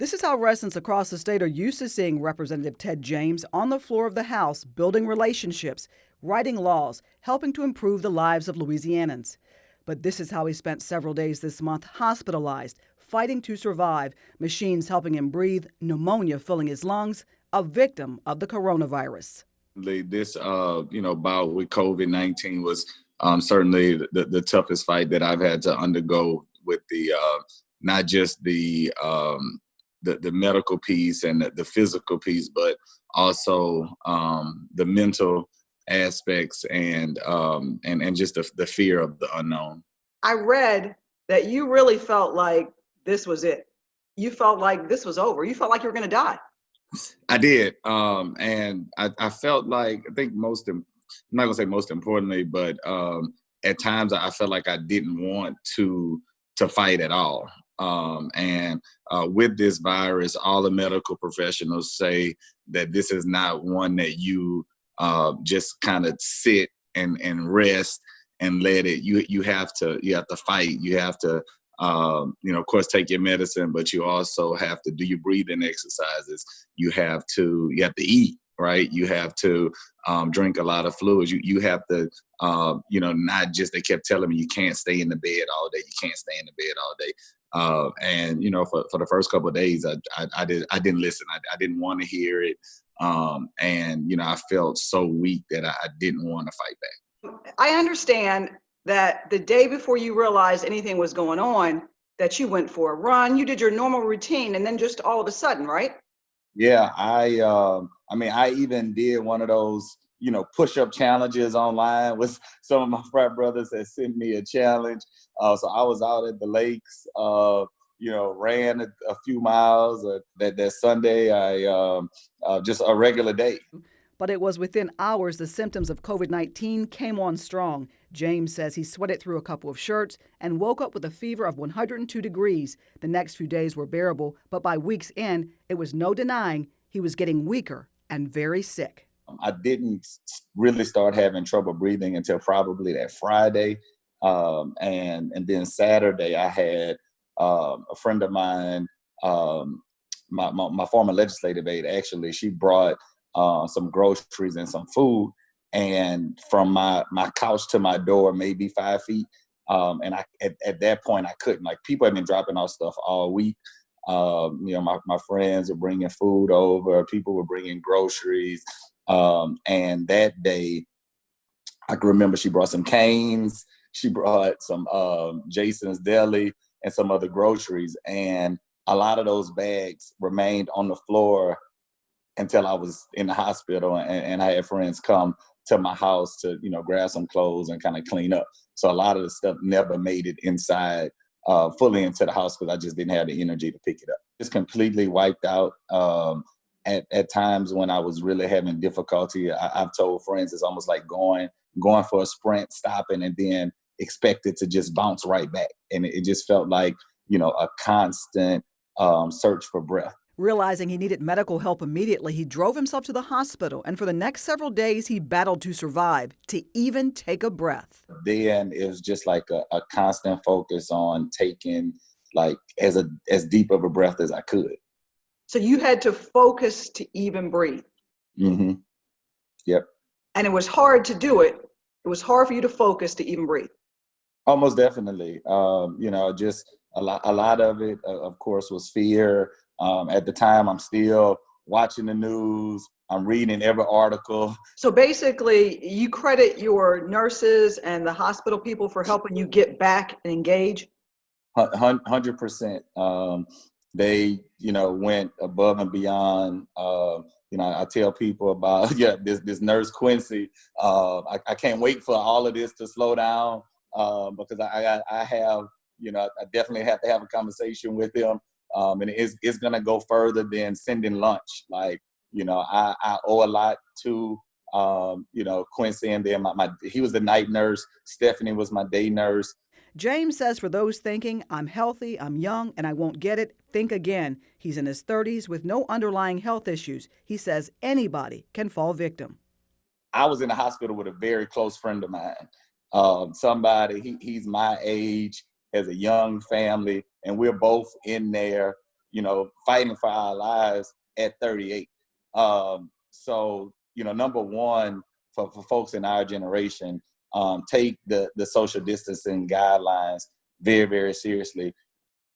This is how residents across the state are used to seeing Representative Ted James on the floor of the House, building relationships, writing laws, helping to improve the lives of Louisianans. But this is how he spent several days this month hospitalized, fighting to survive, machines helping him breathe, pneumonia filling his lungs, a victim of the coronavirus. This, bout with COVID-19 was certainly the toughest fight that I've had to undergo with the not just the medical piece and the physical piece, but also the mental aspects and just the fear of the unknown. I read that you really felt like this was it. You felt like this was over. You felt like you were going to die. I did, and I felt like I'm not gonna say most importantly, but at times I felt like I didn't want to fight at all. And with this virus, all the medical professionals say that this is not one that you just kind of sit and rest and let it. You have to fight. You have to of course, take your medicine, but you also have to do your breathing exercises. You have to eat, right? You have to drink a lot of fluids. You have to, not just, they kept telling me you can't stay in the bed all day. You can't stay in the bed all day. And for the first couple of days, I didn't listen. I didn't want to hear it. I felt so weak that I didn't want to fight back. I understand that the day before you realized anything was going on, that you went for a run, you did your normal routine, and then just all of a sudden, right? Yeah, I even did one of those, push-up challenges online with some of my frat brothers that sent me a challenge. So I was out at the lakes, ran a few miles. That Sunday, I just a regular day. But it was within hours the symptoms of COVID-19 came on strong. James says he sweated through a couple of shirts and woke up with a fever of 102 degrees. The next few days were bearable, but by week's end, it was no denying he was getting weaker and very sick. I didn't really start having trouble breathing until probably that Friday. And then Saturday, I had a friend of mine, my former legislative aide, actually, she brought some groceries and some food, and from my couch to my door, maybe 5 feet. And at that point, I couldn't. Like, people had been dropping off stuff all week. My friends were bringing food over. People were bringing groceries. And that day, I can remember she brought some canes. She brought some Jason's Deli and some other groceries. And a lot of those bags remained on the floor until I was in the hospital, and I had friends come to my house to, grab some clothes and kind of clean up. So a lot of the stuff never made it inside fully into the house because I just didn't have the energy to pick it up. Just completely wiped out. At times when I was really having difficulty, I've told friends it's almost like going for a sprint, stopping, and then expect it to just bounce right back. And it just felt like, a constant search for breath. Realizing he needed medical help immediately, he drove himself to the hospital, and for the next several days, he battled to survive, to even take a breath. Then it was just like a constant focus on taking like as deep of a breath as I could. So you had to focus to even breathe. Mm-hmm. Yep. And it was hard to do it. It was hard for you to focus to even breathe. Almost definitely. Just a lot of it, of course, was fear. At the time, I'm still watching the news. I'm reading every article. So basically, you credit your nurses and the hospital people for helping you get back and engage? 100%. They, went above and beyond. I tell people about this nurse Quincy. I can't wait for all of this to slow down because I have, I definitely have to have a conversation with him. And it's going to go further than sending lunch. Like, I owe a lot to, Quincy, and then he was the night nurse. Stephanie was my day nurse. James says for those thinking, I'm healthy, I'm young, and I won't get it, think again. He's in his 30s with no underlying health issues. He says anybody can fall victim. I was in the hospital with a very close friend of mine. He's my age, has a young family, and we're both in there. fighting for our lives at 38. So, number one, for folks in our generation, take the social distancing guidelines very, very seriously.